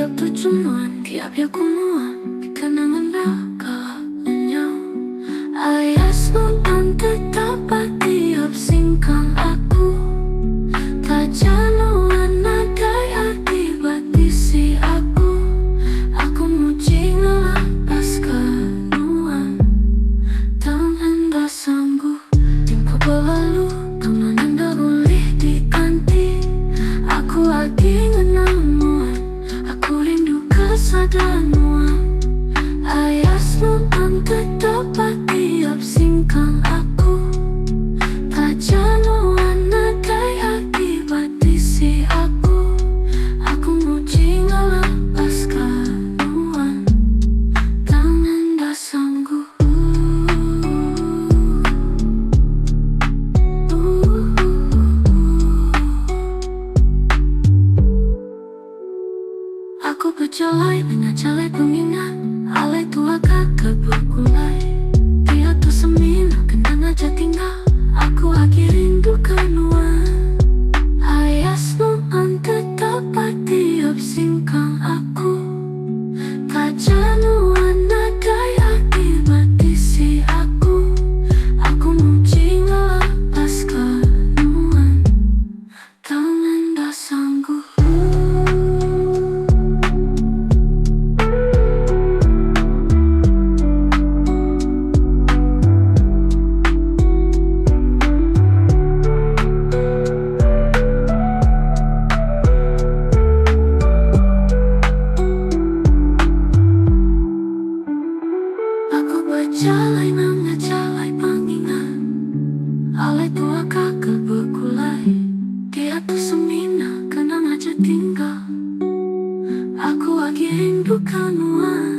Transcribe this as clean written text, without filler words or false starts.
tiap tujuan, tiap kumuan, kenangan raga lenyau. Ayasmu dan tetap tiap singkang aku, tak januan nadai hati batisi aku. Aku muji ngelapas kenuan, tak hendak sanggup tempo berlalu, kenangan dah boleh diganti. Aku lagi ngenamuan, aku rindu kesadaran. Ayasmu dan tetap tiap singkang aku, tak januan nadai hati batisi aku. Aku muji ngelapas kenuan, tangan dah sanggup. Aku berjalan mengajalai pengingat, alai tua kakak berkulai. Dia tu semina kenang aja tinggal, aku lagi rindu kenuan. Ayasmu tetap tiap singkang aku, tak januan nadai hati batisi aku. Aku muji ngelapas kenuan, tangan dah sanggup. Aku berjalan mengajalai pengingat, alai tua kakak berkulai. Dia tu semina kenang aja tinggal, aku lagi rindu kenuan.